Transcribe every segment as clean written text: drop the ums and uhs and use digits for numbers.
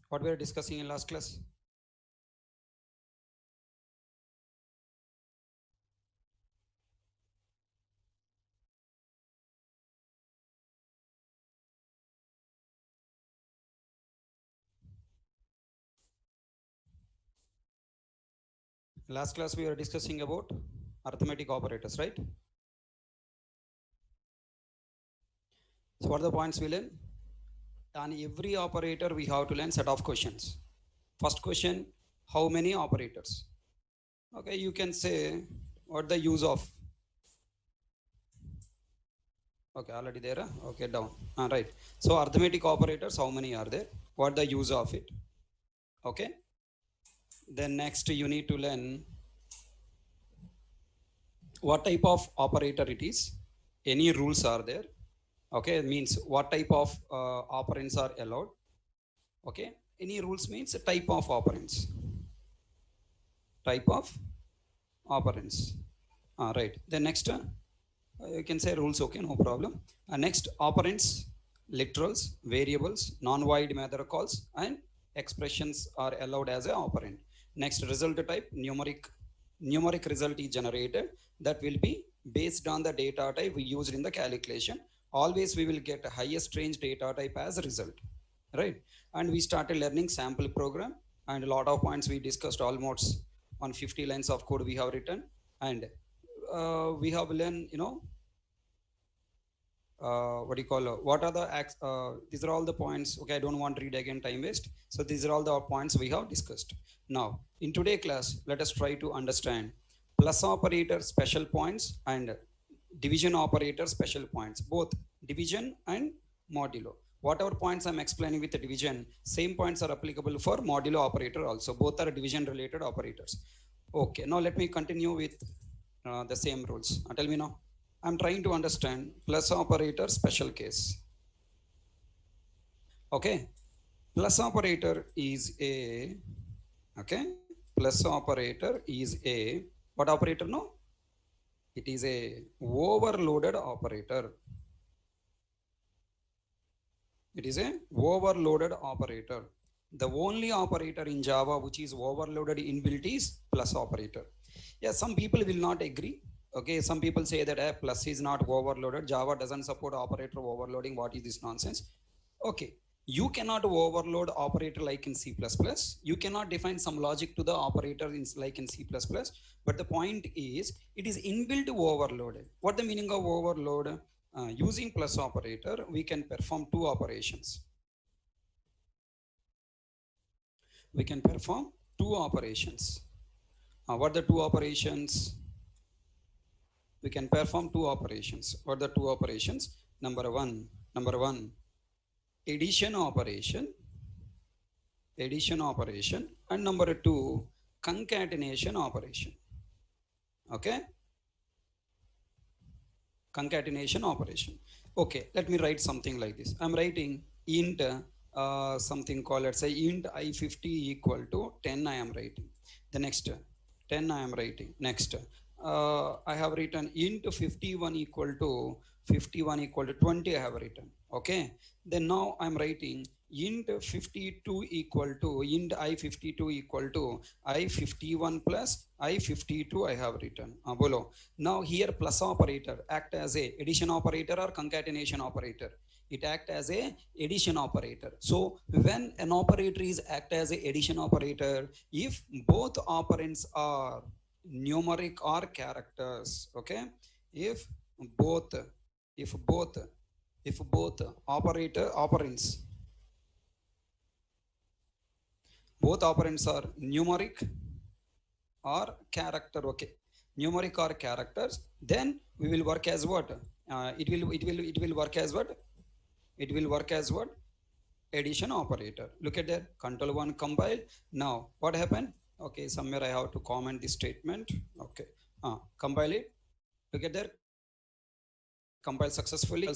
What we were discussing in last class? Last class we were discussing about arithmetic operators, right? So what are the points we learn? On every operator we have to learn set of questions. First question, how many operators? Okay, you can say what the use of. Okay, already there. Okay, down. Right. So arithmetic operators, how many are there? What the use of it? Okay. Then next you need to learn what type of operator it is. Any rules are there? Okay, means what type of operands are allowed. Okay, any rules means type of operands. Type of operands. Right. Then next you can say rules. Okay, no problem. Next, operands, literals, variables, non-void method calls, and expressions are allowed as a operand. Next, result type, numeric result is generated that will be based on the data type we used in the calculation. Always we will get a highest range data type as a result, right? And we started learning sample program, and a lot of points we discussed, almost on 50 lines of code we have written. And we have learned, what do you call, what are the these are all the points. Okay, I don't want to read again, time waste. So these are all the points we have discussed. Now in today class, let us try to understand plus operator special points and division operator special points, both division and modulo. Whatever points I'm explaining with the division, same points are applicable for modulo operator also. Both are division related operators. Okay, now let me continue with the same rules. Tell me now. I'm trying to understand plus operator special case. Okay. Plus operator is a, okay. Plus operator is a, what operator? No? It is a overloaded operator. It is a overloaded operator. The only operator in Java which is overloaded inbuilt is plus operator. Yeah, some people will not agree. Okay, some people say that plus is not overloaded. Java doesn't support operator overloading. What is this nonsense? Okay, you cannot overload operator like in C++. You cannot define some logic to the operator in like in C++. But the point is, it is inbuilt overloaded. What the meaning of overload? Using plus operator, we can perform two operations. We can perform two operations. What are the two operations? We can perform two operations. What are the two operations? Number one, addition operation, and number two, concatenation operation. Okay, concatenation operation. Okay, let me write something like this. I'm writing int something called, let's say int I50 equal to 10. I am writing the next 10. I am writing next. I have written int 51 equal to 20. I have written. Okay, then now I'm writing int 52 equal to int I52 equal to I51 plus I52. I have written below. Now here plus operator act as a addition operator or concatenation operator. It act as a addition operator. So when an operator is act as a addition operator, if both operands are numeric or characters, okay, if both operands, both operands are numeric or character, okay, numeric or characters, then we will work as what? It will work as what? It will work as what? Addition operator. Look at that. Control 1 compile. Now what happened? Okay, somewhere I have to comment this statement. Okay, compile it. Look at that. Compile successfully.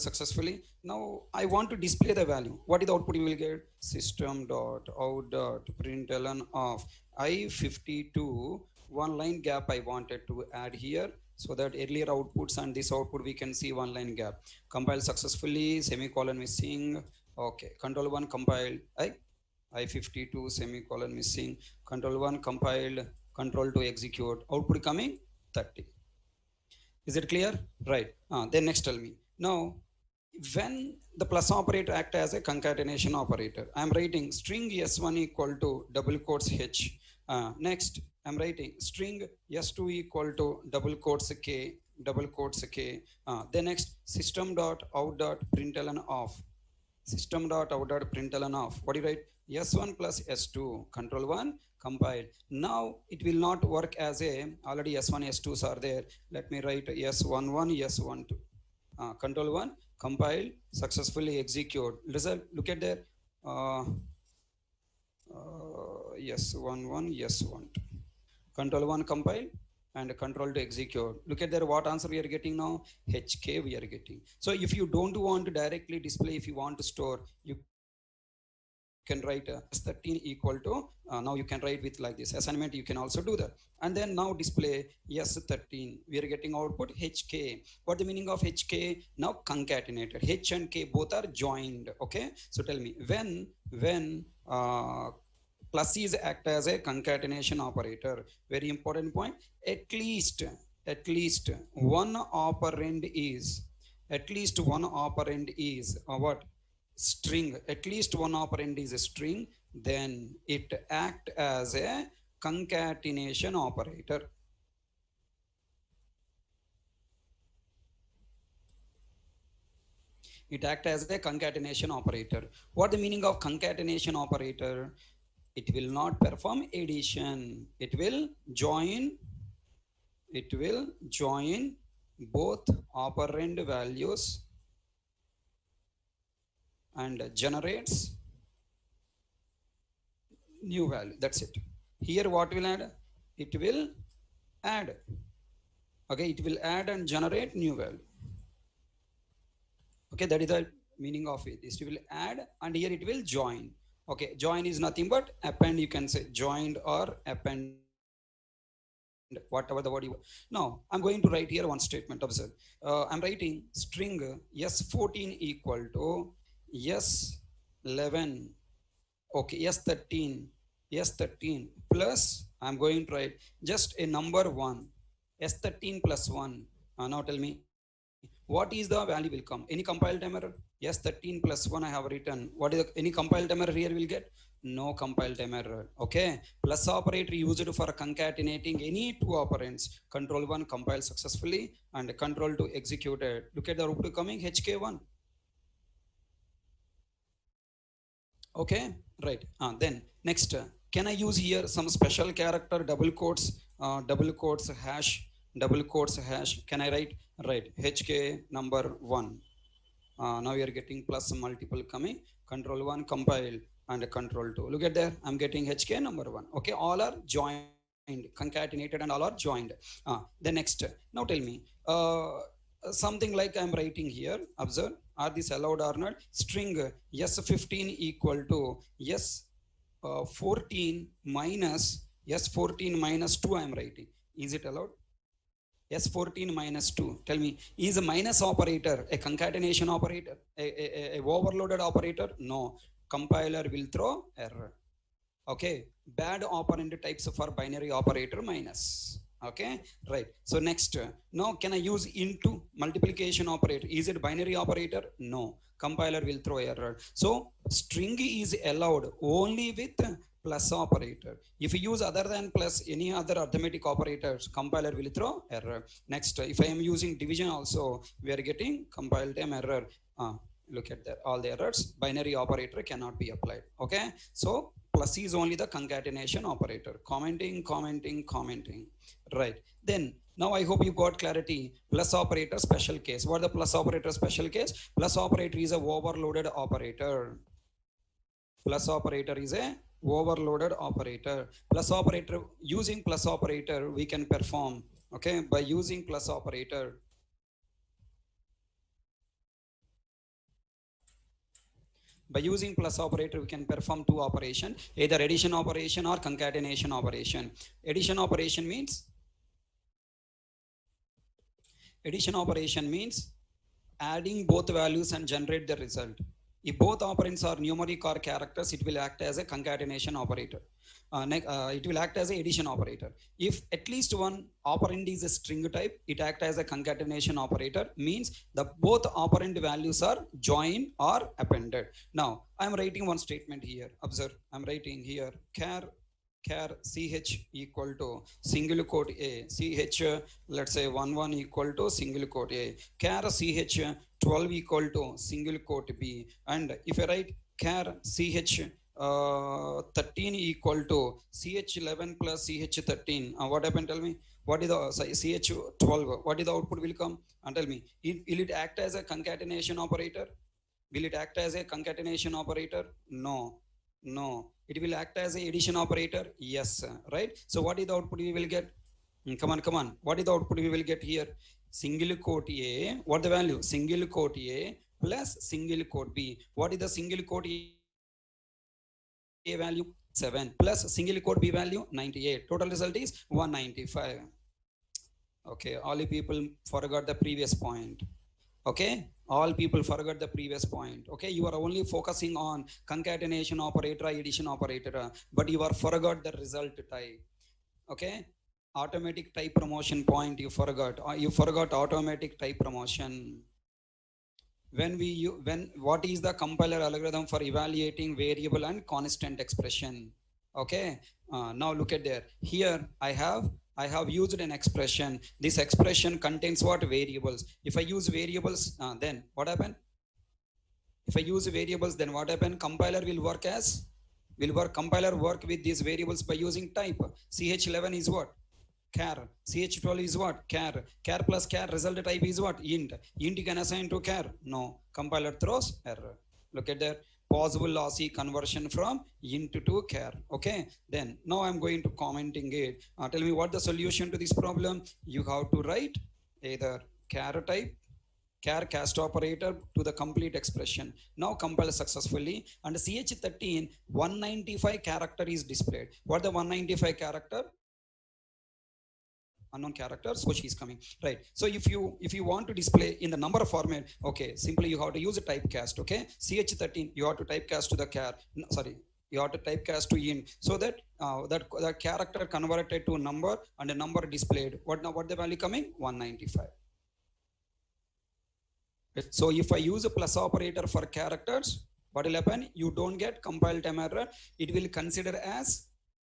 Now I want to display the value. What is the output you will get? System.out.println of I52. One line gap I wanted to add here, so that earlier outputs and this output we can see one line gap. Compile successfully, semicolon missing. Okay, control 1 compile. I52 semicolon missing, control 1 compiled, control 2 execute, output coming 30. Is it clear? Right. Then next tell me. Now, when the plus operator act as a concatenation operator, I am writing string s1 equal to double quotes h. Next, I am writing string s2 equal to double quotes k, double quotes k. Then next, system dot out dot println off. System dot out dot println off. What do you write? S1 plus S2, control 1, compile. Now it will not work as a, already S1, S2s are there. Let me write S11, S12. Control 1, compile, successfully execute. Result, look at there. S11, S12. Control 1, compile, and control to execute. Look at there, what answer we are getting now? HK we are getting. So if you don't want to directly display, if you want to store, you can write S13 equal to, now you can write with like this assignment, you can also do that. And then now display S13, we are getting output HK. What the meaning of HK? Now concatenated, H and K both are joined. Okay, so tell me, when plus is act as a concatenation operator, very important point, at least one operand is, what? String. At least one operand is a string, then it act as a concatenation operator. It act as a concatenation operator. What the meaning of concatenation operator? It will not perform addition. It will join both operand values and generates new value. That's it. Here what will add? It will add. Okay, it will add and generate new value. Okay, that is the meaning of it. It will add and here it will join. Okay, join is nothing but append, you can say joined or append, whatever the word you want. Now I'm going to write here one statement. Observe. I'm writing string s14 equal to s11, okay, s13 plus, I'm going to write just a number 1, s13 plus 1. Now tell me, what is the value will come? Any compile time error? Yes, 13 plus 1 I have written. What is the, any compile time error here will get? No compile time error. Okay. Plus operator used for concatenating any two operands. Control 1 compile successfully and control 2 executed. Look at the output coming HK1. Okay. Right. Then next, can I use here some special character double quotes hash, can I write? Right, HK number 1. Now we are getting plus multiple coming, control 1 compile and control 2. Look at there, I'm getting HK number 1. Okay, all are joined, concatenated and all are joined. The next, now tell me, something like I'm writing here, observe, are this allowed or not? String S15 equal to S14 minus 2 I'm writing. Is it allowed? S14 minus 2. Tell me, is a minus operator a concatenation operator? A overloaded operator? No. Compiler will throw error. Okay. Bad operand types for binary operator minus. Okay. Right. So next, now can I use into multiplication operator? Is it binary operator? No. Compiler will throw error. So string is allowed only with plus operator. If you use other than plus any other arithmetic operators, compiler will throw error. Next, if I am using division also, we are getting compile time error. Look at that, all the errors. Binary operator cannot be applied. Okay, so plus is only the concatenation operator. Commenting. Right. Then now I hope you got clarity. Plus operator special case. What the plus operator special case? Plus operator is a overloaded operator. Plus operator is a overloaded operator. Plus operator, using plus operator we can perform. Okay, by using plus operator, we can perform two operations, either addition operation or concatenation operation. Addition operation means adding both values and generate the result. If both operands are numeric or characters, it will act as a concatenation operator. It will act as a addition operator. If at least one operand is a string type, it acts as a concatenation operator, means the both operand values are joined or appended. Now I am writing one statement here. Observe, I am writing here char ch equal to single quote a, ch let's say 1 equal to single quote a, char ch 12 equal to single quote b, and if I write char ch 13 equal to ch11 plus ch13, what happened, tell me, what is the ch12, what is the output will come, and tell me, will it act as a concatenation operator? Will it act as a concatenation operator? No, no. It will act as a addition operator? Yes, right? So what is the output we will get? Come on, what is the output we will get here? Single quote a, what the value? Single quote a plus single quote b. What is the single quote a value? 7 plus single quote b value 98. Total result is 195. Okay, all you people forgot the previous point. Okay, all people forgot the previous point. Okay, you are only focusing on concatenation operator, addition operator, but you are forgot the result type. Okay, automatic type promotion point you forgot. You forgot automatic type promotion. When what is the compiler algorithm for evaluating variable and constant expression? Okay, now look at there. Here I have used an expression. This expression contains what? Variables. If I use variables, then what happen? If I use variables, then what happen? Compiler will work compiler work with these variables by using type. ch11 is what? Char. ch12 is what? Char. Char plus char, result type is what? Int. Int you can assign to char? No. Compiler throws error. Look at that. Possible lossy conversion from int to char. Okay, then now I'm going to commenting it. Tell me what the solution to this problem. You have to write either char type, char cast operator to the complete expression. Now compile successfully, and ch13 195 character is displayed. What the 195 character? Unknown characters, which is coming, right? So if you want to display in the number format, okay, simply you have to use a typecast. Okay, ch13 you have to typecast to the char, sorry, you have to typecast to int, so that the character converted to number and a number displayed. What the value coming? 195. So if I use a plus operator for characters, what will happen? You don't get compile time error. It will consider as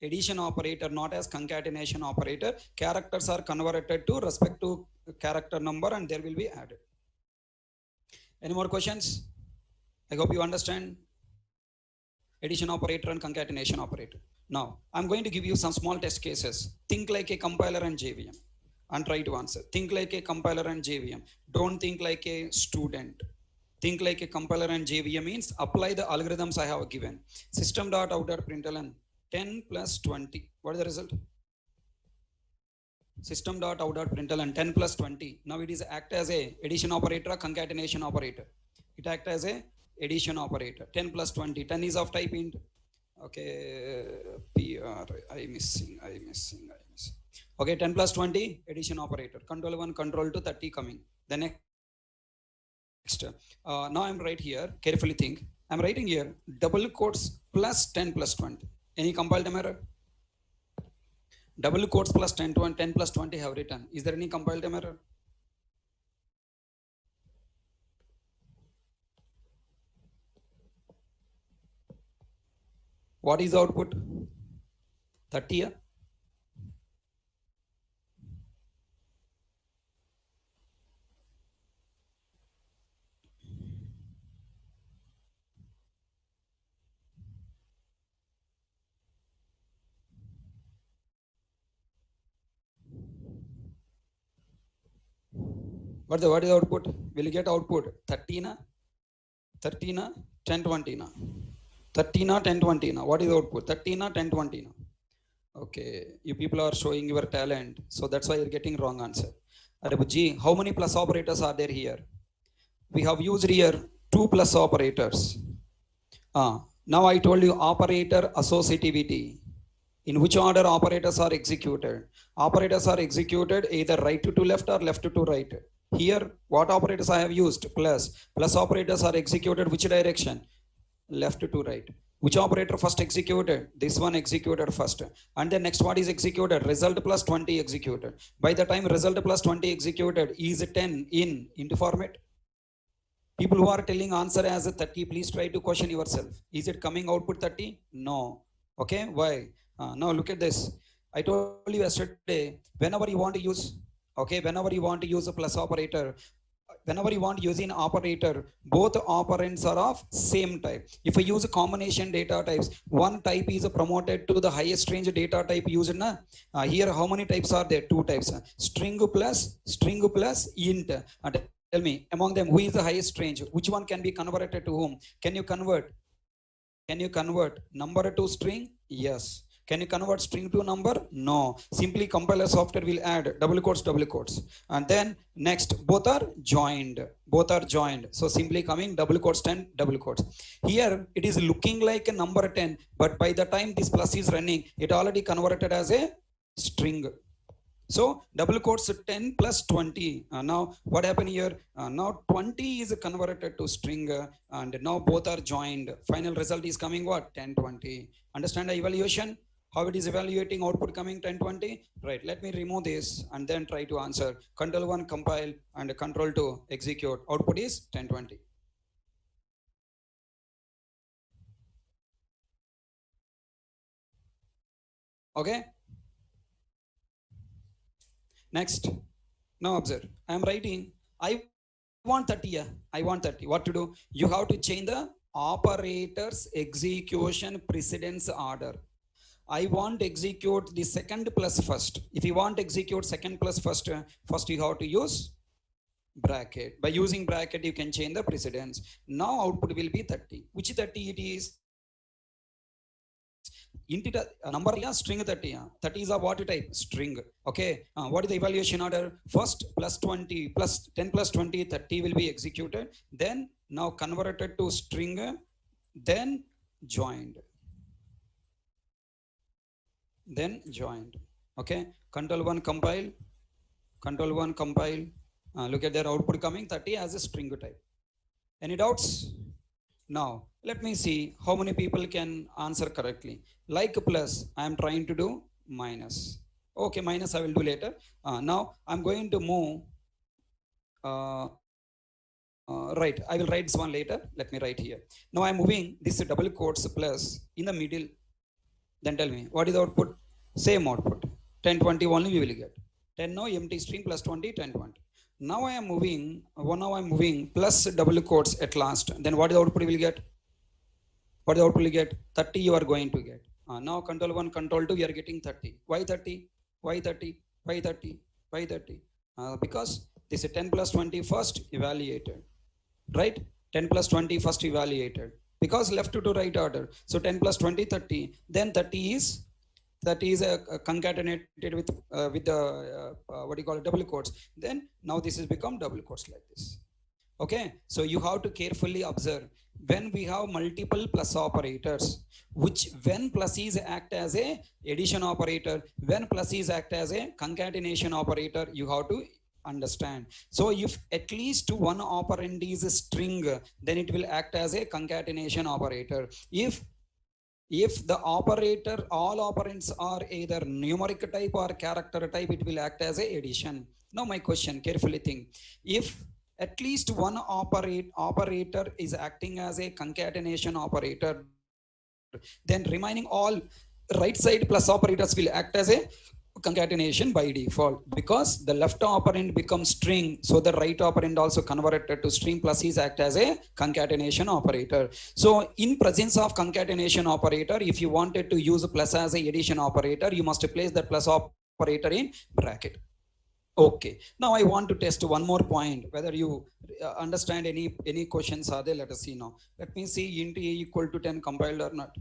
addition operator, not as concatenation operator. Characters are converted to respect to character number and there will be added. Any more questions? I hope you understand addition operator and concatenation operator. Now I'm going to give you some small test cases. Think like a compiler and JVM and try to answer. Think like a compiler and JVM. Don't think like a student. Think like a compiler and JVM means apply the algorithms I have given. System.out.println 10 plus 20. What is the result? System.out.println 10 plus 20. Now it is act as a addition operator, concatenation operator. It act as a addition operator. 10 plus 20. 10 is of type int. Okay, PR. I missing. Okay, 10 plus 20 addition operator. Control 1, control 2, 30 coming. The next. Now I'm right here. Carefully think. I'm writing here double quotes plus 10 plus 20. Any compile time error? Double quotes plus 10 to 10 plus 20 have written. Is there any compile time error? What is the output? 30. Yeah? What is the output? Will you get output 30 na? 30 na? 10 20 na? 30 na? 10 20 na? What is the output? 30 na? 10 20 na? Okay, you people are showing your talent, so that's why you're getting wrong answer. G, how many plus operators are there here? We have used here 2 plus operators. Now I told you operator associativity. In which order operators are executed? Operators are executed either right to left or left to right. Here, what operators I have used? Plus. Plus operators are executed which direction? Left to right. Which operator first executed? This one executed first. And then next what is executed? Result plus 20 executed. By the time result plus 20 executed, is 10 in into format? People who are telling answer as a 30, please try to question yourself. Is it coming output 30? No. Okay, why? Now look at this. I told you yesterday, whenever you want to use, okay, whenever you want to use a plus operator, whenever you want using operator, both operands are of same type. If I use a combination data types, one type is promoted to the highest range data type used. Here how many types are there? Two types. String plus int. Tell me, among them, who is the highest range? Which one can be converted to whom? Can you convert? Can you convert number to string? Yes. Can you convert string to number? No. Simply compiler software will add double quotes. And then next, both are joined. So simply coming double quotes, 10 double quotes. Here it is looking like a number 10, but by the time this plus is running, it already converted as a string. So double quotes 10 plus 20. Now what happened here? Now 20 is converted to string and now both are joined. Final result is coming what? 10, 20. Understand the evaluation? How it is evaluating output coming 10, 20? Right, let me remove this and then try to answer. Control 1 compile and control 2 execute. Output is 10, 20. Okay. Next, now observe. I am writing, I want 30. Yeah, I want 30. What to do? You have to change the operator's execution precedence order. I want execute the second plus first. If you want execute second plus first, first you have to use bracket. By using bracket, you can change the precedence. Now output will be 30. Which 30 it is? Int number string 30. 30 is a what type? String. Okay. What is the evaluation order? First plus 20 plus 10 plus 20, 30 will be executed. Then now converted to string. Then joined. Okay. Control 1 compile. Look at their output coming 30 as a string type. Any doubts? Now, let me see how many people can answer correctly. Like plus, I am trying to do minus. Okay, minus I will do later. Now, I'm going to move. Right, I will write this one later. Let me write here. Now, I'm moving this double quotes plus in the middle. Then tell me, what is the output? Same output. 10, 20 only we will get. 10 no, empty string plus 20, 10, 20. Now I am moving plus double quotes at last. Then what is the output we will get? What is the output we will get? 30 you are going to get. Now control 1, control 2, we are getting 30. Why 30? Why 30? Why 30? Why 30? Because this is 10 plus 20 first evaluated. Right? 10 plus 20 first evaluated. Because left to right order. So 10 plus 20, 30. Then 30 is concatenated with the what do you call it, double quotes. Then now this has become double quotes like this. Okay, so you have to carefully observe when we have multiple plus operators, which when plus is act as a addition operator, when plus is act as a concatenation operator, you have to understand. So if at least one operand is a string, then it will act as a concatenation operator. If the operator, all operands are either numeric type or character type, it will act as a addition. Now my question, carefully think. If at least one operator is acting as a concatenation operator, then remaining all right side plus operators will act as a concatenation by default, because the left operand becomes string, so the right operand also converted to string plus is act as a concatenation operator. So in presence of concatenation operator, if you wanted to use plus as a addition operator, you must place that plus operator in bracket. Okay, now I want to test one more point, whether you understand any questions are there. Let us see now. Let me see int a equal to 10 compiled or not.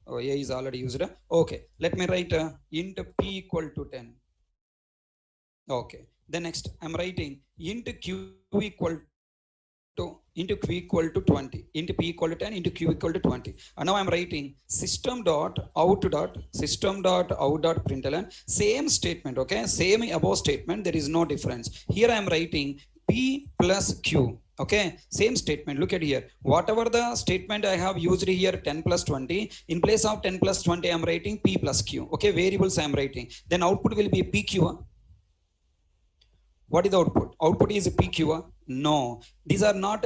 Oh, a is already used. Okay, let me write int p equal to 10. Okay, then next I'm writing int q equal into q equal to 20 into p equal to 10 into q equal to 20, and now I'm writing system.out.println, same statement, okay, same above statement, there is no difference. Here I am writing p plus q, okay, same statement. Look at here, whatever the statement I have used here, 10 plus 20, in place of 10 plus 20 I am writing p plus q, okay, variables I am writing. Then output will be pq. What is the output? Output is pq. No, these are not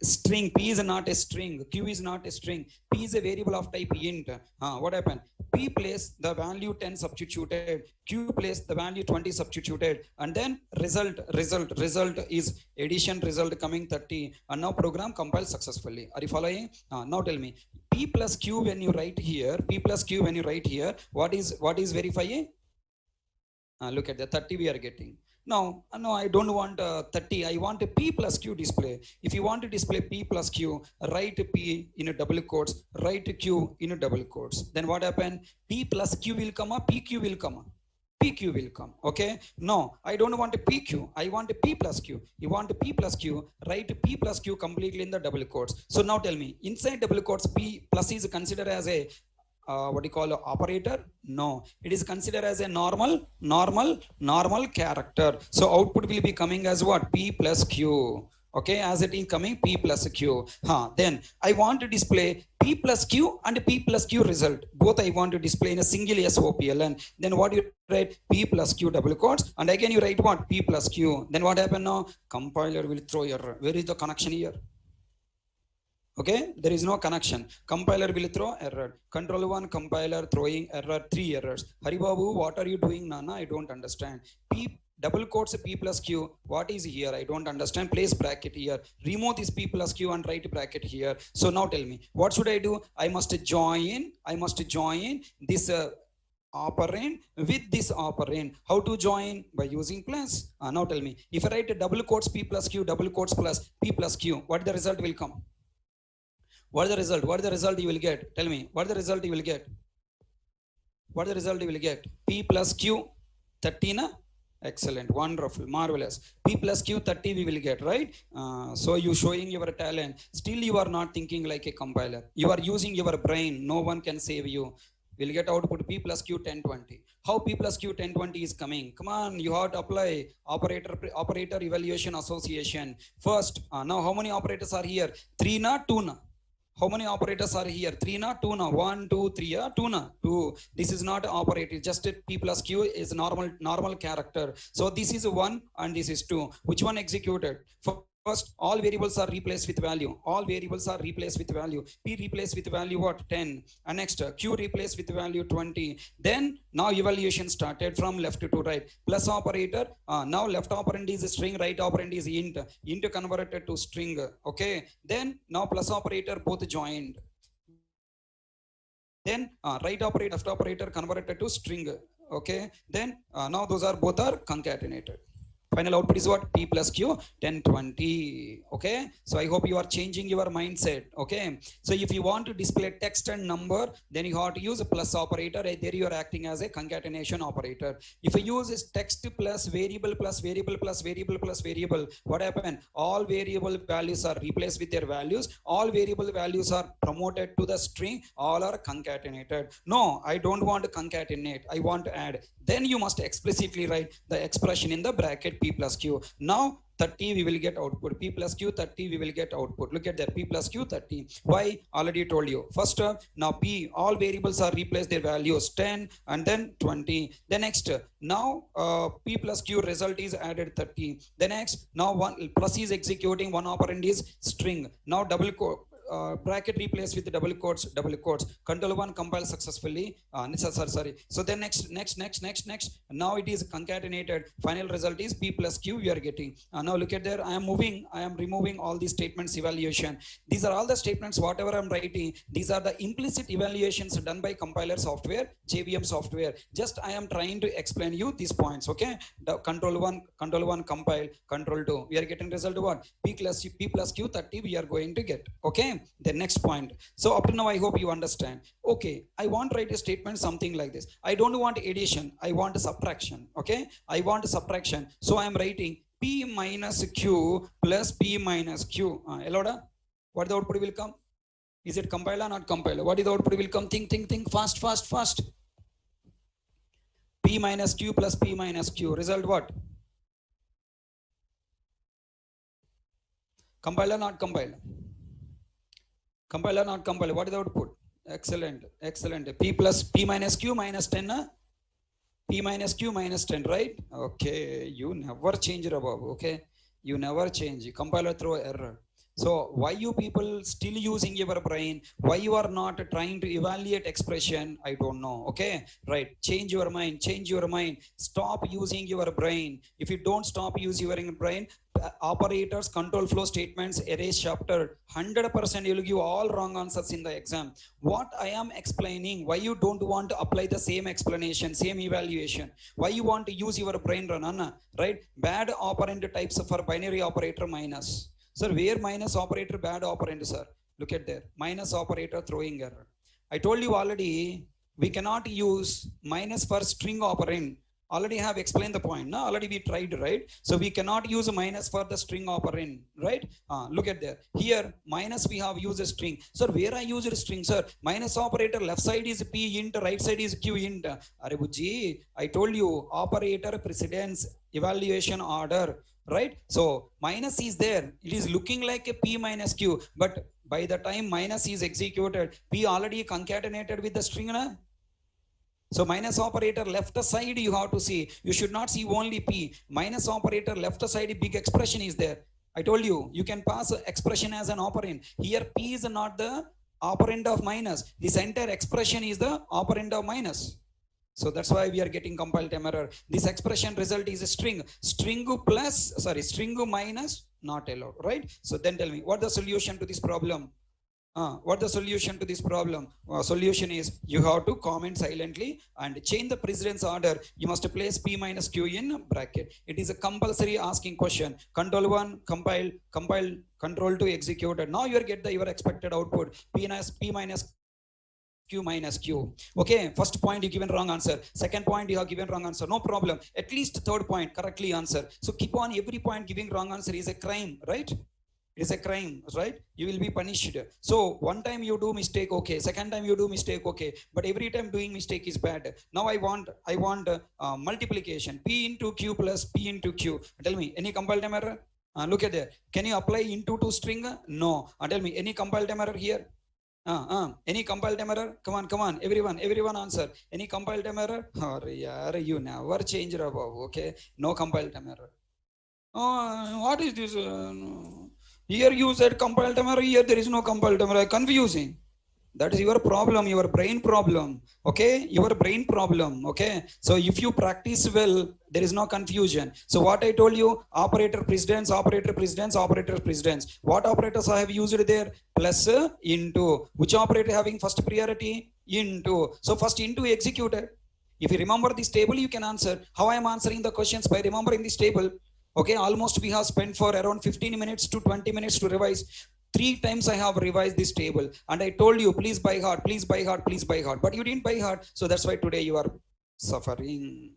string. P is not a string, q is not a string, p is a variable of type int. What happened? P place the value 10 substituted, q place the value 20 substituted, and then result is addition result coming 30, and now program compiled successfully. Are you following? Now tell me, p plus q when you write here, p plus q when you write here, what is verifying? Look at the 30 we are getting. Now, no, I don't want 30. I want a p plus q display. If you want to display p plus q, write p in a double quotes, write q in a double quotes. Then what happened? P plus q will come up, pq will come up. PQ will come, okay? No, I don't want a PQ. I want a P plus Q. You want a P plus Q, write P plus Q completely in the double quotes. So now tell me, inside double quotes, P plus is considered as a what do you call operator? No, it is considered as a normal character. So output will be coming as what? P plus Q. Okay, as it is coming P plus Q. Then I want to display P plus Q and P plus Q result. Both I want to display in a single SOPLN. Then what you write? P plus Q double quotes, and again you write what? P plus Q. Then what happen now? Compiler will throw error. Where is the connection here? Okay, there is no connection. Compiler will throw error. Control 1 compiler throwing error, 3 errors. Haribabu, what are you doing, Nana? I don't understand. P double quotes P plus Q. What is here? I don't understand. Place bracket here. Remove this P plus Q and write bracket here. So now tell me, what should I do? I must join this operand with this operand. How to join? By using plus. Now tell me, if I write a double quotes P plus Q, double quotes plus P plus Q, what the result will come? What is the result? What is the result you will get? Tell me. What is the result you will get? What is the result you will get? P plus Q 30 na? Excellent, wonderful, marvelous. P plus Q 30 we will get, right? So you showing your talent. Still you are not thinking like a compiler. You are using your brain. No one can save you. We'll get output P plus Q 1020. How P plus Q 1020 is coming? Come on, you have to apply operator evaluation association. First, now how many operators are here? 3 na, 2 na? How many operators are here? 3 na, 2 na? 1, 2, 3, 2 na? 2. This is not operator, just a P plus Q is normal character. So this is 1 and this is 2. Which one executed? First, all variables are replaced with value. All variables are replaced with value. P replaced with value what? 10. And next, Q replaced with value 20. Then, now evaluation started from left to right. Plus operator, now left operand is string, right operand is int. Int converted to string, okay? Then, now plus operator both joined. Then, right operator, left operator converted to string, okay? Then, now those are both are concatenated. Final output is what? P plus Q 1020. Okay, so I hope you are changing your mindset. Okay, so if you want to display text and number, then you have to use a plus operator. There you are acting as a concatenation operator. If you use this text plus variable plus variable plus variable plus variable, what happen? All variable values are replaced with their values. All variable values are promoted to the string. All are concatenated. No, I don't want to concatenate. I want to add. Then you must explicitly write the expression in the bracket P plus Q. Now 30 we will get output. P plus Q 30 we will get output. Look at that, P plus Q 30. Why? Already told you. First, now P, all variables are replaced their values 10 and then 20. The next, now P plus Q result is added 30. The next, now one plus is executing, one operand is string. Now double quote. Bracket replaced with double quotes. Control 1 compile successfully. Sorry. So then next. Now it is concatenated. Final result is P plus Q we are getting. Now look at there. I am removing all these statements evaluation. These are all the statements whatever I am writing. These are the implicit evaluations done by compiler software, JVM software. Just I am trying to explain you these points. Okay. The control 1 compile. Control 2. We are getting result what? P plus Q 30 we are going to get. Okay. The next point. So up to now I hope you understand. Okay, I want to write a statement something like this. I don't want addition, I want subtraction. Okay, I want subtraction. So I am writing P minus Q plus P minus Q. Eloda, what the output will come? Is it compiler or not compiler? What is the output will come? Think. Fast. P minus Q plus P minus Q. Result what? Compiler, not compiler. Compiler, not compiler. What is the output? Excellent. P plus P minus Q minus 10. P minus Q minus 10, right? Okay. You never change, Rababu. Okay. You never change. Compiler throw error. So why you people still using your brain? Why you are not trying to evaluate expression? I don't know. Okay. Right. Change your mind. Stop using your brain. If you don't stop using your brain, operators, control flow statements, erase chapter, 100% you'll give all wrong answers in the exam. What I am explaining, why you don't want to apply the same explanation, same evaluation, why you want to use your brain, Ranana, right? Bad operand types for binary operator minus. Sir, where minus operator bad operand, sir? Look at there, minus operator throwing error. I told you already, we cannot use minus for string operand. Already have explained the point. No, already we tried, right? So we cannot use a minus for the string operand, right? Look at there. Here minus we have used a string. Sir, where I used a string, sir? Minus operator left side is P int, right side is Q int. Arebuji, I told you operator precedence evaluation order, right? So minus is there. It is looking like a P minus Q, but by the time minus is executed, P already concatenated with the string, na? So minus operator left side you have to see. You should not see only P. Minus operator left side big expression is there. I told you, you can pass expression as an operand. Here P is not the operand of minus. This entire expression is the operand of minus. So that's why we are getting compile time error. This expression result is a string. String minus not allowed, right? So then tell me, what the solution to this problem? What the solution to this problem? Solution is you have to comment silently and change the precedence order. You must place P minus Q in bracket. It is a compulsory asking question. Control 1, compile, control 2, executed. Now you get your expected output. P minus Q minus Q. Okay, first point you given wrong answer. Second point you have given wrong answer. No problem. At least third point correctly answer. So keep on every point giving wrong answer is a crime, right? Is a crime, right? You will be punished. So one time you do mistake, okay. Second time you do mistake, okay. But every time doing mistake is bad. Now I want multiplication. P into Q plus P into Q. Tell me, any compile time error? Look at there. Can you apply into to string? No. Tell me, any compile time error here? Any compile time error? Come on. Everyone answer. Any compile time error? Oh, yeah, you never change, Rababu. Okay. No compile time error. Oh, what is this? No. Here you said compile time error, here there is no compile time error. Confusing. That is your problem, your brain problem. Okay, your brain problem. Okay, so if you practice well, there is no confusion. So what I told you, operator precedence. What operators I have used there? Plus into. Which operator having first priority? Into. So first into executed. If you remember this table, you can answer. How I am answering the questions? By remembering this table. Okay, almost we have spent for around 15 minutes to 20 minutes to revise. 3 times I have revised this table and I told you, please by heart. But you didn't by heart. So that's why today you are suffering.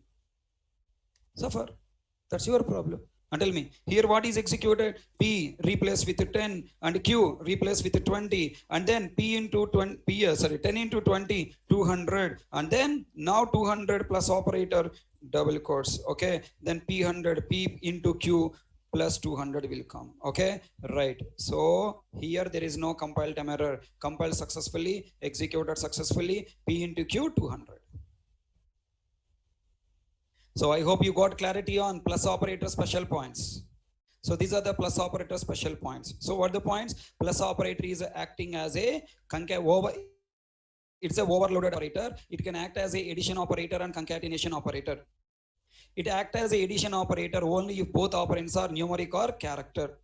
Suffer. That's your problem. And tell me, here what is executed? P replace with 10 and Q replace with 20 and then P into 20, 10 into 20, 200 and then now 200 plus operator double quotes, okay? Then P100, P into Q plus 200 will come, okay? Right. So here there is no compile time error. Compiled successfully, executed successfully, P into Q 200. So I hope you got clarity on plus operator special points. So these are the plus operator special points. So what are the points? Plus operator is acting as a it's a overloaded operator. It can act as a addition operator and concatenation operator. It acts as a addition operator only if both operands are numeric or character.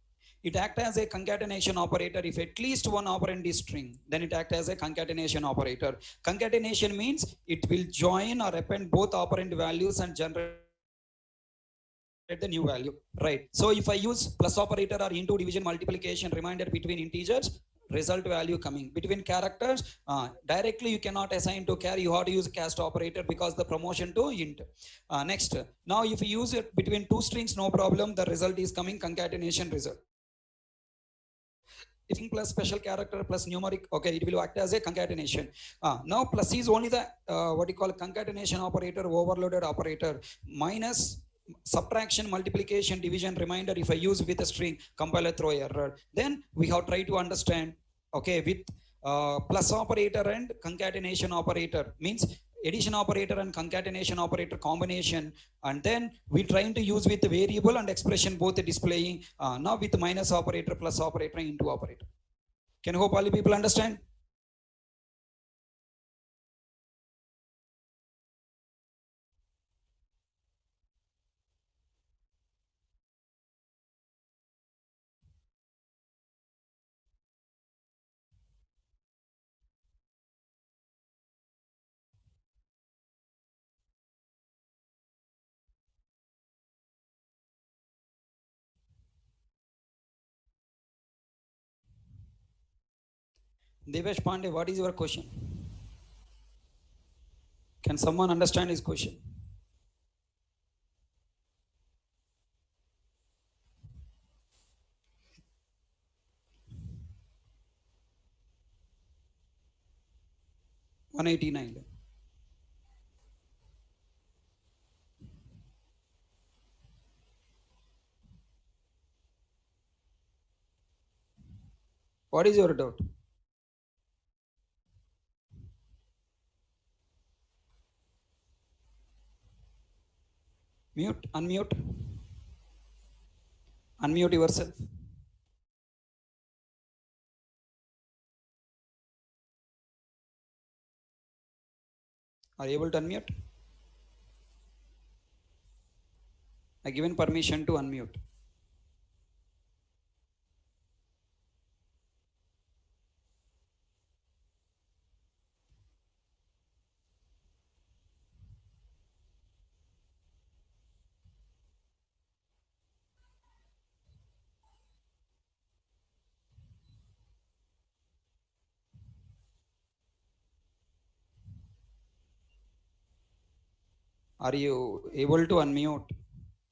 It acts as a concatenation operator if at least one operand is string. Then it acts as a concatenation operator. Concatenation means it will join or append both operand values and generate the new value, right? So if I use plus operator or into division multiplication remainder between integers, result value coming between characters. Directly you cannot assign to char, you have to use cast operator because the promotion to int. Next, now if you use it between two strings, no problem, the result is coming concatenation result. If plus special character plus numeric, okay, it will act as a concatenation. Now plus is only the what you call concatenation operator, overloaded operator, minus subtraction, multiplication, division, remainder. If I use with a string, compiler throw error. Then we have tried to understand, okay, with plus operator and concatenation operator, means addition operator and concatenation operator combination, and then we trying to use with variable and expression both displaying, now with minus operator, plus operator, into operator. Can hope all people understand? Devesh Pandey, what is your question? Can someone understand his question? $189. What is your doubt? Mute, unmute. Unmute yourself. Are you able to unmute? I given permission to unmute. Are you able to unmute?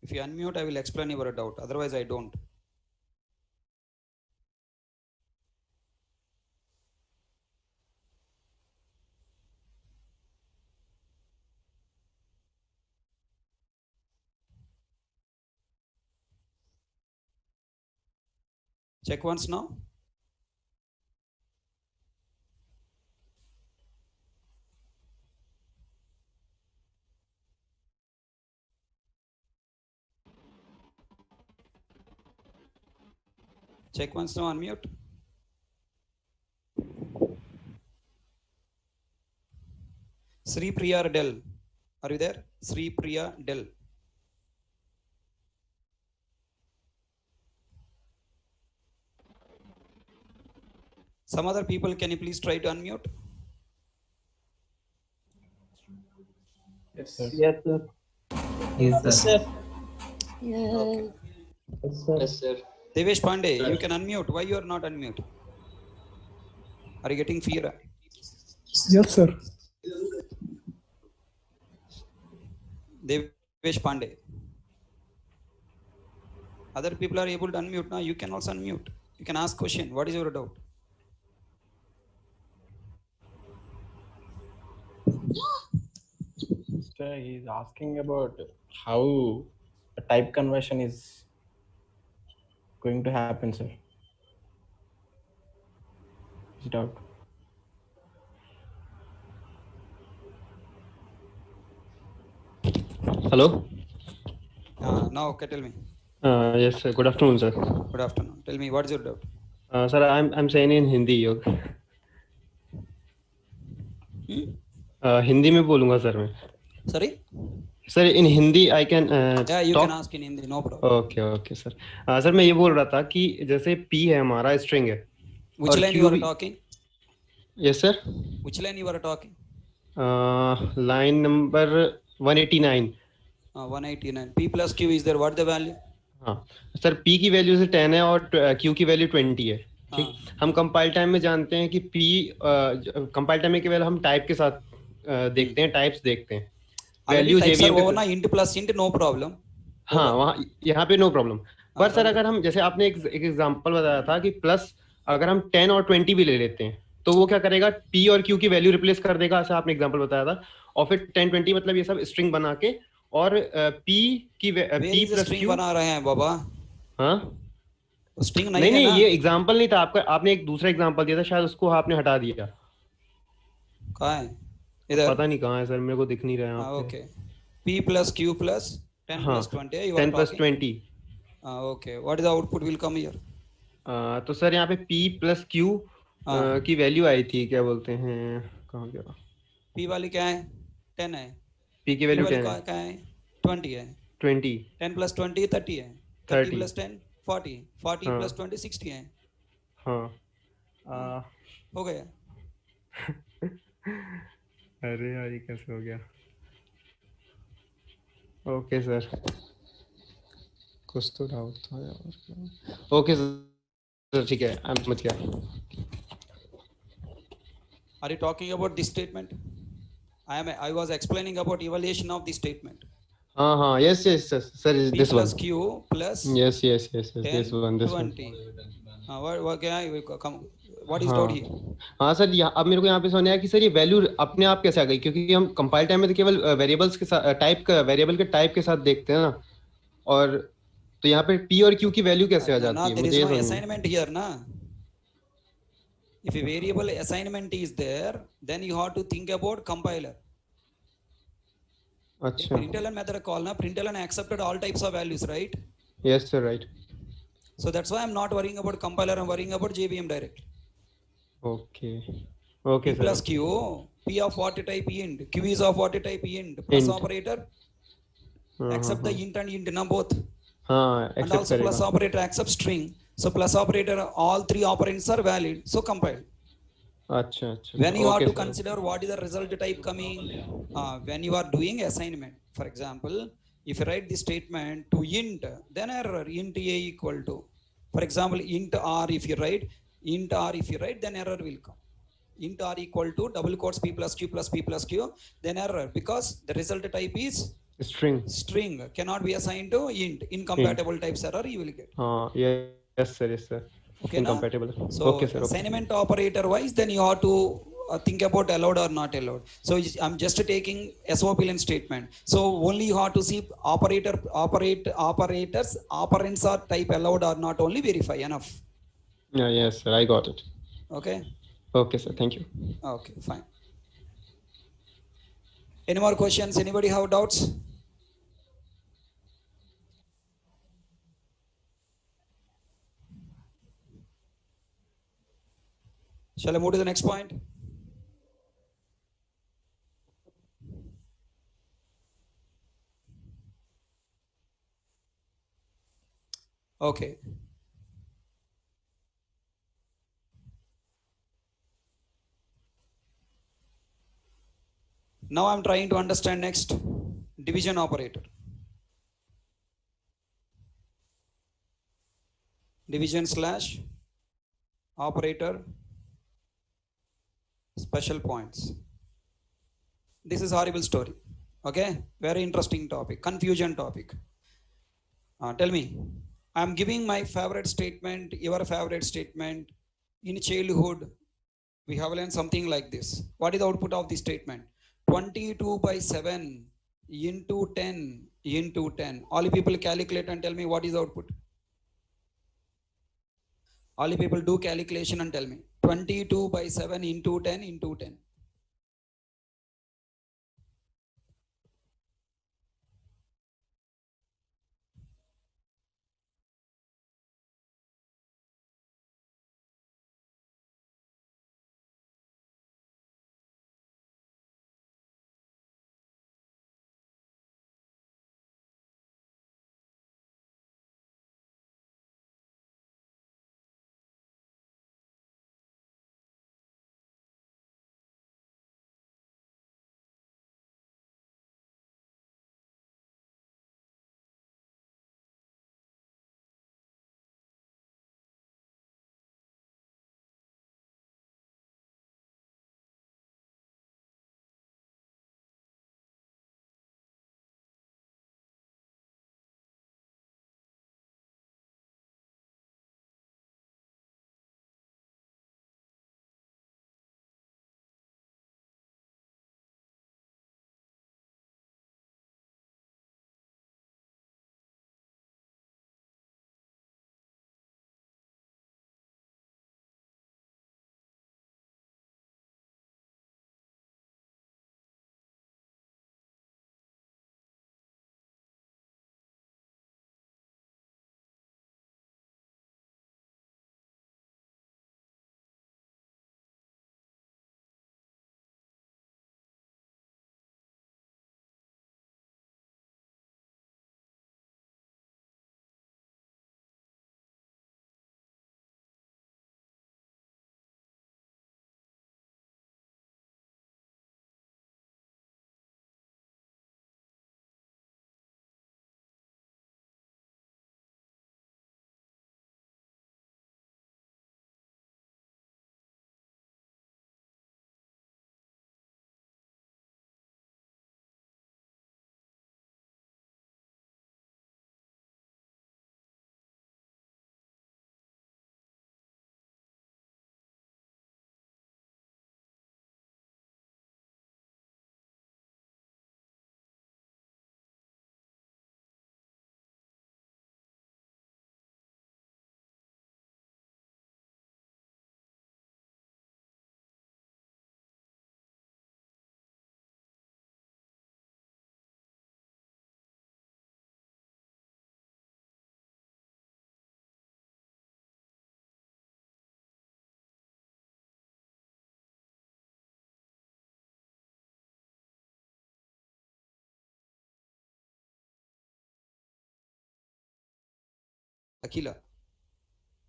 If you unmute, I will explain your doubt. Otherwise, I don't. Check once now. Check once now, unmute. Sri Priya Del. Are you there? Sri Priya Del. Some other people, can you please try to unmute? Yes, sir. Yes, sir. Yes, sir. Okay. Yes, sir. Yes, sir. Devesh Pandey, Sir. you can unmute. Why you are not unmute? Are you getting fear? Yes, sir. Devesh Pandey. Other people are able to unmute now. You can also unmute. You can ask question. What is your doubt? Sir, he's asking about how a type conversion is going to happen, sir. His doubt. Hello. Now, okay, tell me. Yes, sir. Good afternoon, sir. Good afternoon. Tell me, what is your doubt? Sir, I'm saying in Hindi. Hindi में बोलूंगा sir मैं. Sorry? Sir in Hindi I can Yeah, you can ask in Hindi, no problem. Okay okay sir. Sir मैं ये बोल रहा था कि जैसे P है हमारा स्ट्रिंग है. Which line you are talking? Yes sir. Which line you are talking? Line number 189. 189. P plus Q is there. What the value? हाँ सर, P की वैल्यू से 10 है और Q की वैल्यू 20 है. ठीक, हाँ हम कंपाइल टाइम में जानते हैं कि पी, कंपाइल टाइम में केवल हम टाइप के साथ देखते हैं, टाइप्स देखते हैं, already value types are JVM over के। ना, int plus int no problem हाँ, होगा। वहाँ यहाँ पे नो प्रॉब्लम। पर सर रन अगर हम, जैसे आपने एक एग्जांपल बताया था कि प्लस, अगर हम 10 और 20 भी ले लेते हैं तो वो क्या करेगा, पी और क्यू की वैल्यू रिप्लेस कर देगा, ऐसा आपने एग्जांपल बताया था। और फिर 10 20 मतलब ये सब स्ट्रिंग बना के, और पी की where P is plus string Q. बना रहे हैं बाबा, हाँ, स्ट्रिंग नहीं नहीं है नहीं, ना। ये एग्जांपल नहीं था आपका, आपने एक दूसरा एग्जांपल दिया था, शायद उसको आपने हटा दिया। कहाँ है? अब इधर। पता नहीं कहाँ है सर, मेरे को दिख नहीं रहा है यहाँ हाँ पे। Okay, P plus Q plus 10 हाँ, plus 20 you are 10 plus talking. 20। Okay, what is the output will come here? तो सर यहाँ पे पी प्लस क्यू हाँ, की वैल्यू आई थी, क्या बोलते हैं, कहाँ गया, पी वाली क्या है? 10 है। पी की क्यू वैल्यू वाली 10 है, क्या क्या है? 20 है। 20, 10 प्लस 20 30 है। 30 30। प्लस 10 40, 40 हाँ प्लस 20 60 है। हाँ। हाँ, आ, हो गया। अरे यार, ये कैसे हो गया। ओके सर, कुछ तो डाउट था यार। ओके सर, ठीक है, मैं समझ गया। Are you talking about this statement? I was explaining about evaluation of this statement. हाँ हाँ, yes yes sir, P this one. plus Q plus yes yes yes yes, 10 this one, this one. 20. What क्या है? What is doubt हाँ here? हाँ sir, अब मेरे को यहाँ पे समझ आया कि सर ये वैल्यू अपने आप कैसे आ गई, क्योंकि हम कंपाइल टाइम में तो केवल वेरिएबल्स के साथ, टाइप का, वेरिएबल के टाइप के साथ देखते हैं ना, और तो यहाँ पे पी और क्यू की वैल्यू कैसे आ No, जाती है, there मुझे is ये no समझ नहीं। assignment here, na. If a variable assignment is there, then you have to think about compiler. In अच्छा, println method call, na, println accepted all types of values, right? Yes sir, right. So that's why I'm not worrying about compiler, I'm worrying about JVM directly. Okay, okay P sir, plus okay. Q, P of what type int, Q is of what type int, plus int, operator, हाँ हाँ accept the हाँ int and int, na both. हाँ, And accept also plus करेगा। operator accepts string. So plus operator, all three operands are valid, so compile. अच्छा अच्छा When अच्छा, you have okay to sir, consider what is the result type coming, when you are doing assignment, for example, if you write the statement to int, then error int a equal to, for example, int r, if you write int r, if you write, then error will come. Int r equal to double quotes p plus q plus p plus q, then error, because the result type is string, string, cannot be assigned to int, int, incompatible types error you will get. हाँ, yes sir, yes sir, Okay na? Incompatible. So okay sir, okay. assignment operator wise, then you have to think about allowed or not allowed. So I'm just taking SOPLN statement, so only you have to see operators operands are type allowed or not, only verify, enough. Yes sir, I got it. Okay, okay sir, thank you. okay, fine. Any more questions? Anybody have doubts? Shall I move to the next point? Okay, now I'm trying to understand next division operator. Division slash operator special points. This is horrible story. Okay, very interesting topic, confusion topic. Tell me, I'm giving my favorite statement, your favorite statement. In childhood we have learned something like this. What is the output of this statement? 22 by 7 into 10 into 10. All you people calculate and tell me what is the output. All you people do calculation and tell me. 22 by 7 into 10 into 10.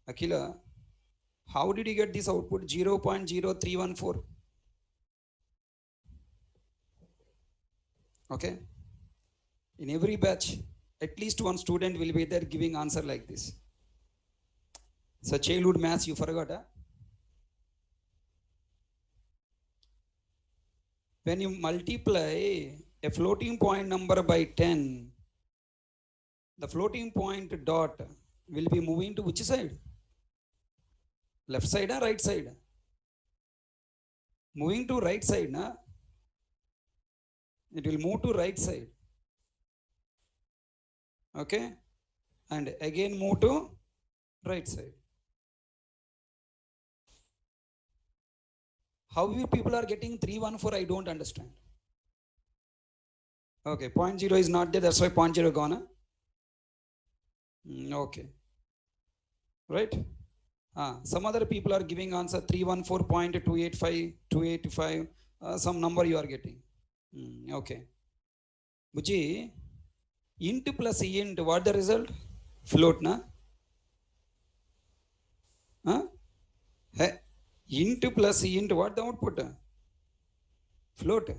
Akila, how did you get this output 0.0314? Okay, in every batch at least one student will be there giving answer like this. So childhood maths you forgot, huh? When you multiply a floating point number by 10, the floating point dot will be moving to which side? Left side or right side? Moving to right side, na? It will move to right side. Okay, and again move to right side. How you people are getting 314? I don't understand. Okay, 0.0 is not there, that's why 0.0 gone, huh? Okay, right. Some other people are giving answer 314.285, 285, some number you are getting. Okay, Buji, int plus int, what the result? Float, na? Hey, int plus int, what the output? Float,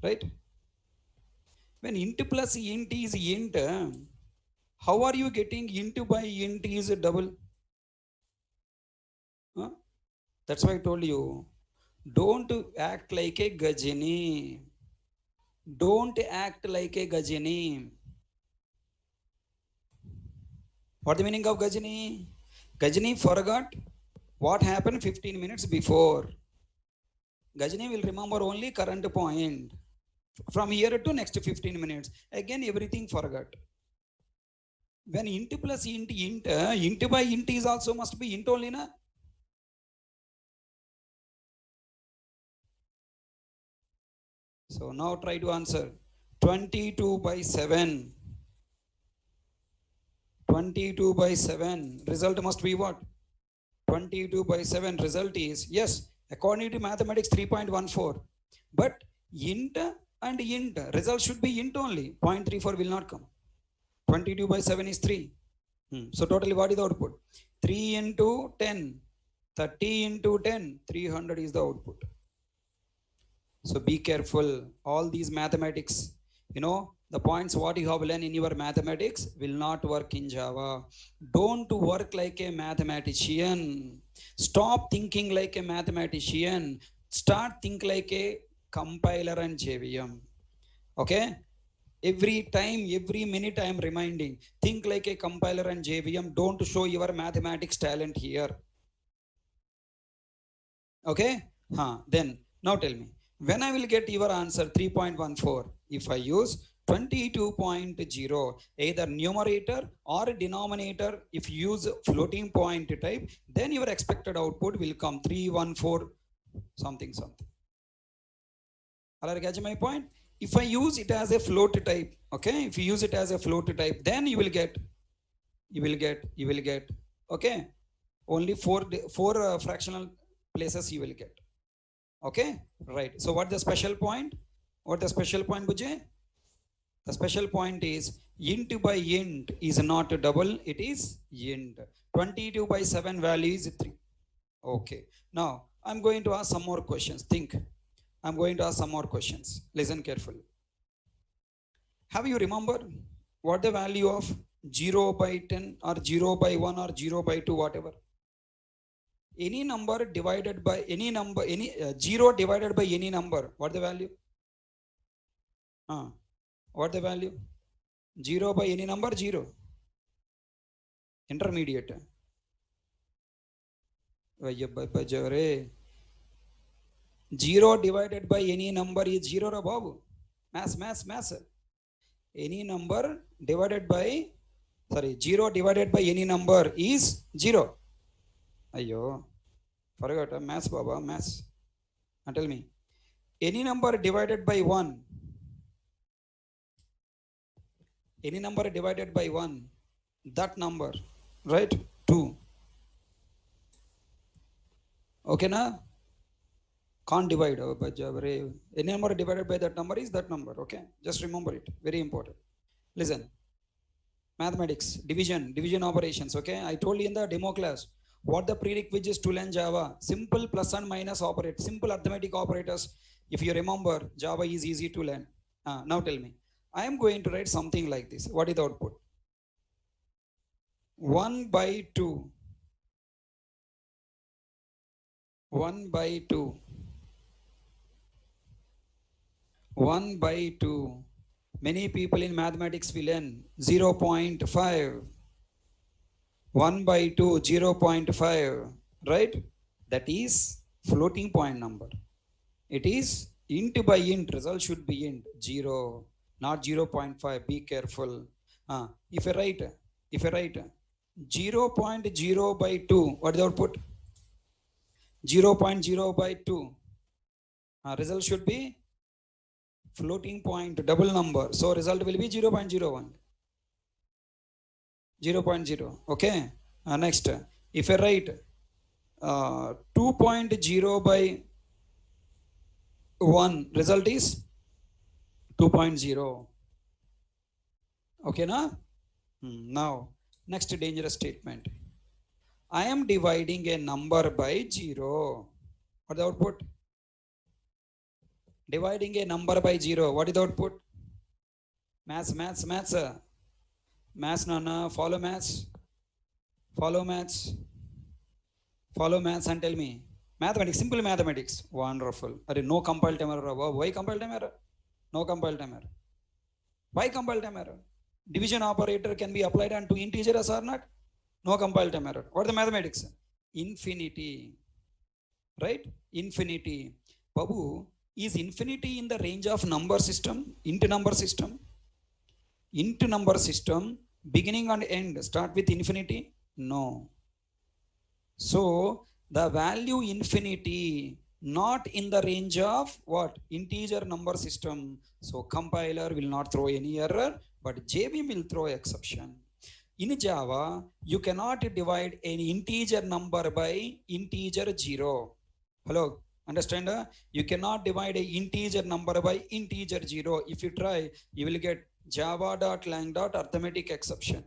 right? When int plus int is int, how are you getting int by int is a double? That's why I told you, don't act like a Gajini. Don't act like a Gajini. What the meaning of Gajini? Gajini forgot what happened 15 minutes before. Gajini will remember only current point. From here to next 15 minutes. Again everything forgot. When int plus int, int by int is also must be int only, na? So now try to answer. 22 by 7. 22 by 7. Result must be what? 22 by 7. Result is, yes, according to mathematics 3.14. But int and int, result should be int only. 0.34 will not come. 22 by 7 is 3. So totally what is the output? 3 into 10. 30 into 10. 300 is the output. So be careful. All these mathematics, you know, the points what you have learned in your mathematics will not work in Java. Don't work like a mathematician. Stop thinking like a mathematician. Start think like a compiler and JVM. Okay? Every time, every minute I am reminding, think like a compiler and JVM. Don't show your mathematics talent here. Okay? Then, now tell me, when I will get your answer 3.14, if I use 22.0, either numerator or denominator, if you use floating point type, then your expected output will come 314 something. Are you catching my point? If I use it as a float type, okay, if you use it as a float type, then you will get, okay, only four fractional places you will get. Okay, right. So what the special point? What the special point, Bujay? The special point is int by int is not a double, it is int. 22 by 7 value is 3. Okay, now I'm going to ask some more questions. Think. I'm going to ask some more questions. Listen carefully. Have you remembered what the value of 0 by 10 or 0 by 1 or 0 by 2, whatever? Any number divided by any number, 0 divided by any number, what the value? What the value? 0 by any number, 0. Intermediate. 0 divided by any number is 0, Babu. Mass. Any number divided by, 0 divided by any number is 0. Ayyo, forgot maths, Baba, maths. And tell me, any number divided by 1, any number divided by 1, that number, right? 2. Okay, na? Can't divide. Any number divided by that number is that number. Okay, just remember it. Very important. Listen. mathematics, division operations. Okay, I told you in the demo class what the prerequisites to learn Java. Simple plus and minus operate, simple arithmetic operators. If you remember, Java is easy to learn. Now tell me, I am going to write something like this. What is the output? 1 by 2. 1 by 2. 1 by 2. Many people in mathematics will learn 0.5. 1 by 2, 0.5, right? That is floating point number. It is int by int, result should be int, 0, not 0.5, be careful. If I write 0.0 by 2, what is the output? 0.0 by 2, result should be floating point, double number, so result will be 0.01. 0.0. Okay, next, if I write 2.0 by 1, result is 2.0. Okay, na? Now next dangerous statement, I am dividing a number by 0. What is the output? Dividing a number by 0, what is the output? Maths, Nana, follow maths and tell me. Mathematics, simple mathematics. Wonderful. No compile time error. Why compile time error? No compile time error. Why compile time error? Division operator can be applied onto integers or not? No compile time error. What is the mathematics? Infinity. Right? Infinity. Babu, is infinity in the range of number system? Int number system? Int number system, beginning and end start with infinity? No. So the value infinity not in the range of what? Integer number system. So compiler will not throw any error, but JVM will throw exception. In Java, you cannot divide any integer number by integer 0. Hello, understand? You cannot divide a integer number by integer 0. If you try, you will get java.lang.arithmetic exception.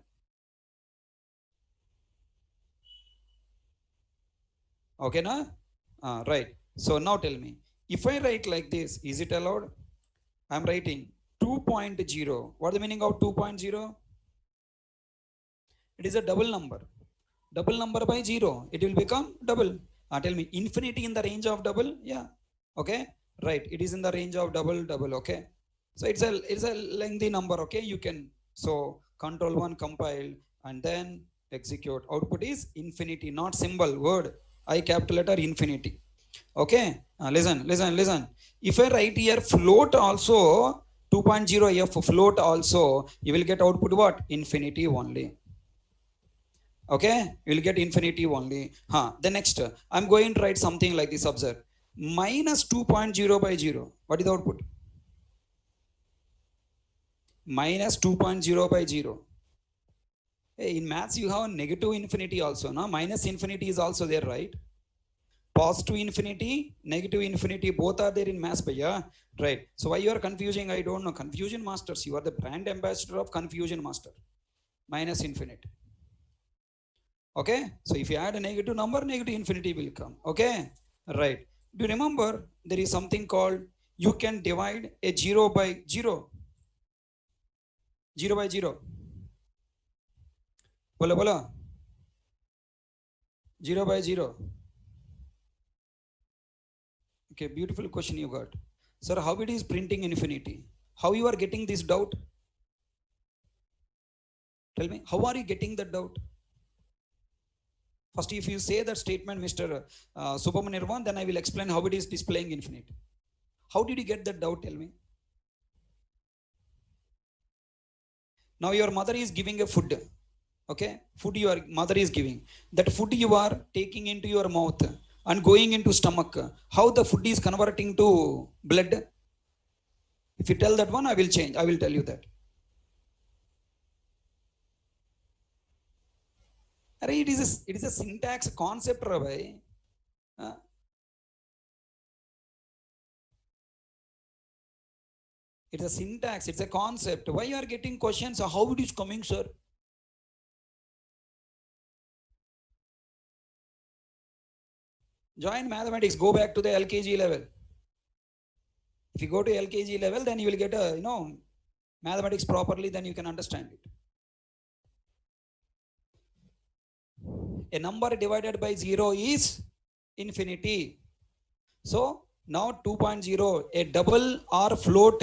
Okay, na? Right. So now tell me, if I write like this, is it allowed? I'm writing 2.0. What is the meaning of 2.0? It is a double number. Double number by 0, it will become double. Tell me, infinity in the range of double? Yeah. Okay. Right. It is in the range of double. Okay. So it's a lengthy number. Okay. You can, so control 1 compile and then execute. Output is infinity, not symbol, word. I capital letter infinity. Okay. Listen. If I write here float also, 2.0 f float also, you will get output what? Infinity only. Okay, you will get infinity only. The next, I'm going to write something like this. Observe, minus 2.0 by 0. What is the output? Minus 2.0 by 0. Hey, in maths you have negative infinity also, no? Minus infinity is also there, right? Positive infinity, negative infinity, both are there in maths, bhaiya. Right. So why you are confusing? I don't know. Confusion masters. You are the brand ambassador of confusion master. Minus infinity. Okay. So if you add a negative number, negative infinity will come. Okay. Right. Do you remember there is something called, you can divide a 0 by 0. 0 by 0. Bola. 0 by 0. Okay, beautiful question you got. Sir, how it is printing infinity? How you are getting this doubt? Tell me, how are you getting that doubt? First, if you say that statement, Mr. Subhamanirvan, then I will explain how it is displaying infinity. How did you get that doubt? Tell me. Now your mother is giving a food. Okay, food your mother is giving. That food you are taking into your mouth and going into stomach. How the food is converting to blood? If you tell that one, I will change. I will tell you that. It is a syntax concept, Rabbi. It's a syntax, it's a concept. Why you are getting questions? How it is coming, sir? Join mathematics, go back to the LKG level. If you go to LKG level, then you will get a, mathematics properly, then you can understand it. A number divided by 0 is infinity. So now 2.0, a double or float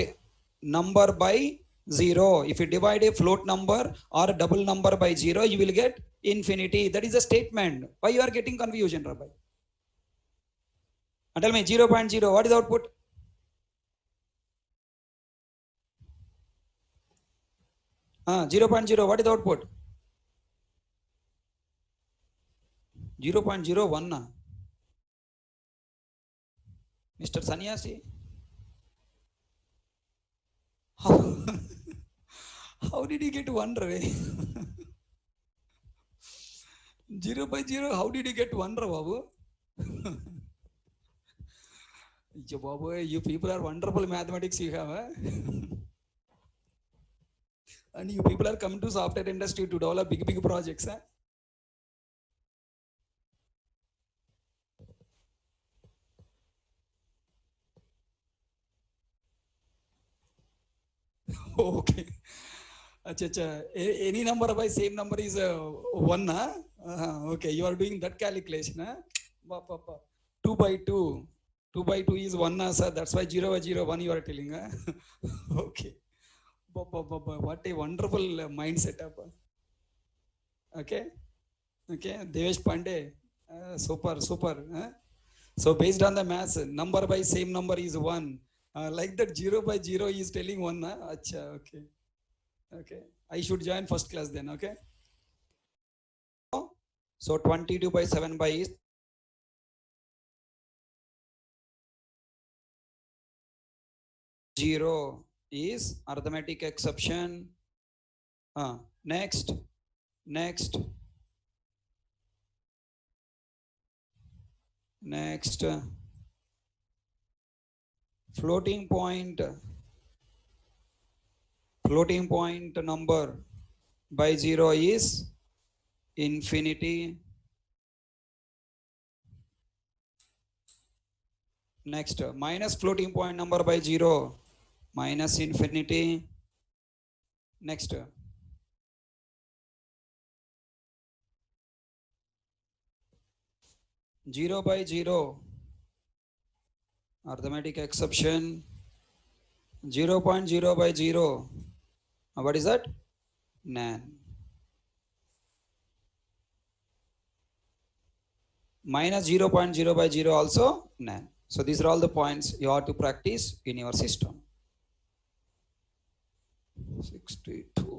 number by 0. If you divide a float number or a double number by 0, you will get infinity. That is a statement. Why you are getting confusion, Rabbi? And tell me 0.0, what is the output? Ah, 0.0, what is the output? 0.01. Mr. Sannyasi. How did you get 1, Ravi? 0 by 0, how did you get 1, Babu? Babu, you people are wonderful mathematics you have. And you people are coming to software industry to develop big projects. Okay. Acha. Any number by same number is 1. Okay, you are doing that calculation. 2 by 2. 2 by 2 is 1, sir. That's why 0 by 0, 1 you are telling. Okay. What a wonderful mindset. Okay. Devesh Pandey. Super. So based on the maths, number by same number is 1. Like that 0 by 0 is telling 1. Acha, okay. I should join first class then, okay? So 22 by 7 by is 0 is arithmetic exception. Next. Floating point number by 0 is infinity. Next, minus floating point number by 0, minus infinity. Next, 0 by 0, arithmetic exception. 0.0 by 0, what is that? Nan. Minus 0.0 by 0 also nan. So these are all the points you have to practice in your system. 62.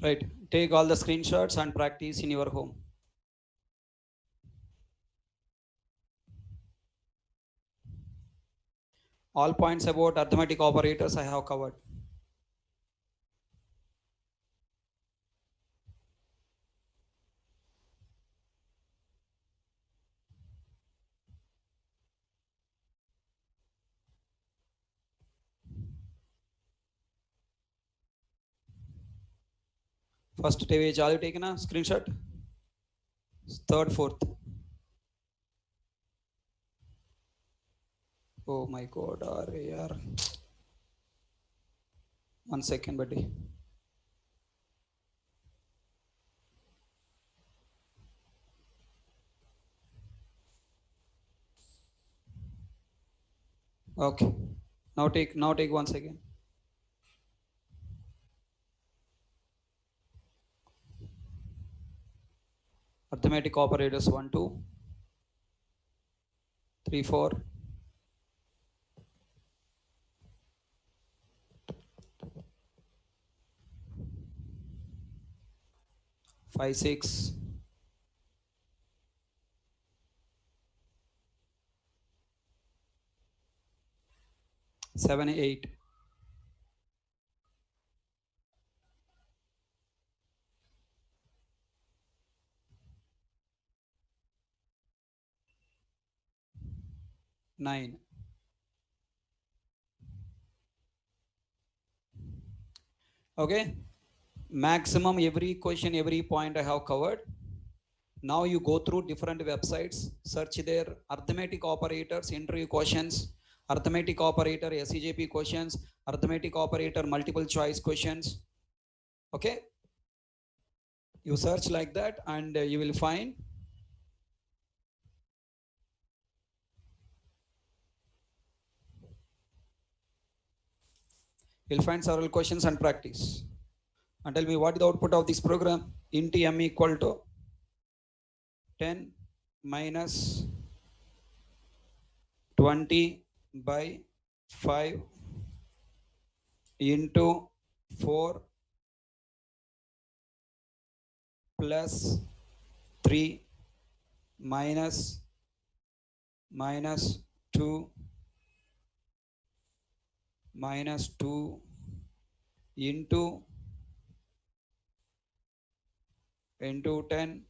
Right. Take all the screenshots and practice in your home. All points about arithmetic operators I have covered. First page, all you taken a screenshot? Third, fourth. Oh my God, अरे यार. 1 second, buddy. Okay. Now take 1 second. Arithmetic operators 1, 2, 3, 4. 5, 6. 7, 8. 9. Okay. Maximum every question, every point I have covered. Now you go through different websites, search their arithmetic operators, interview questions, arithmetic operator, SEJP questions, arithmetic operator, multiple choice questions. Okay. You search like that and you will find several questions and practice. And tell me what is the output of this program. Int m equal to 10 minus 20 by 5 into 4 plus 3 minus 2 minus 2 into 10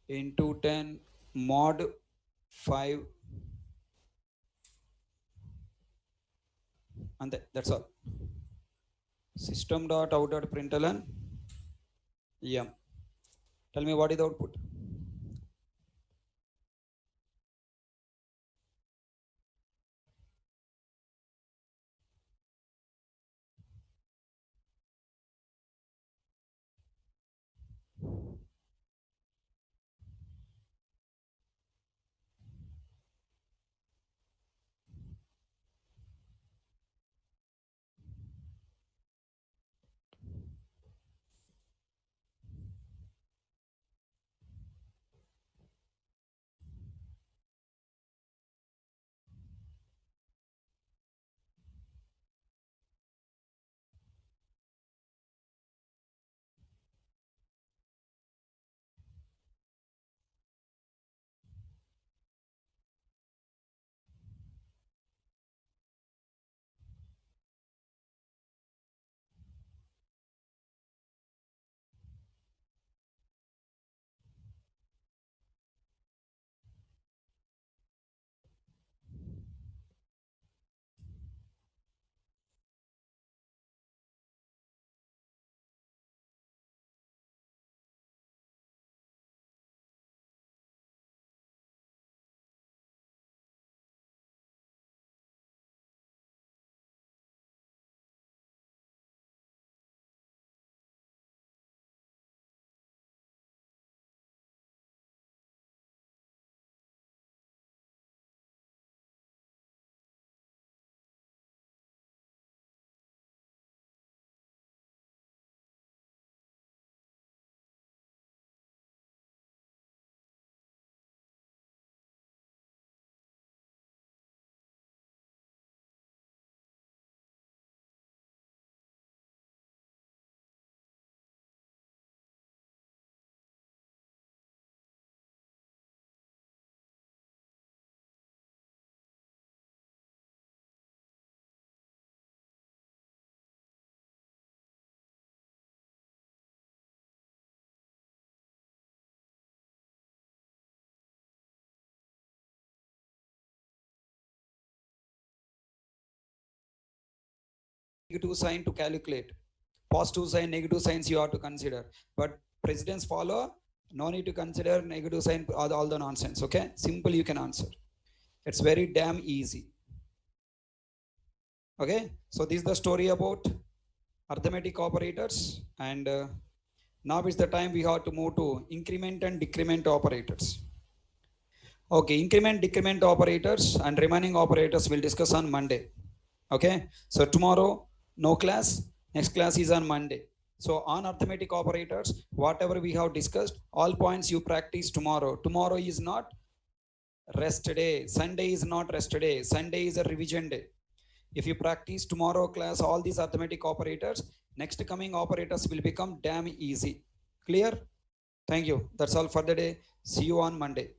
into 10 mod 5, and that's all. System dot out dot println. Yeah. Tell me what is the output. negative sign to calculate. Positive sign, negative signs you have to consider. But precedence follow, no need to consider negative sign, all the nonsense. Okay, simple, you can answer. It's very damn easy. Okay, so this is the story about arithmetic operators, and now is the time we have to move to increment and decrement operators. Okay, increment, decrement operators and remaining operators we'll discuss on Monday. Okay, so tomorrow no class, next class is on Monday. So on arithmetic operators, whatever we have discussed, all points you practice tomorrow. Tomorrow is not rest day, Sunday is not rest day, Sunday is a revision day. If you practice tomorrow class all these arithmetic operators, next coming operators will become damn easy. Clear? Thank you. That's all for the day. See you on Monday.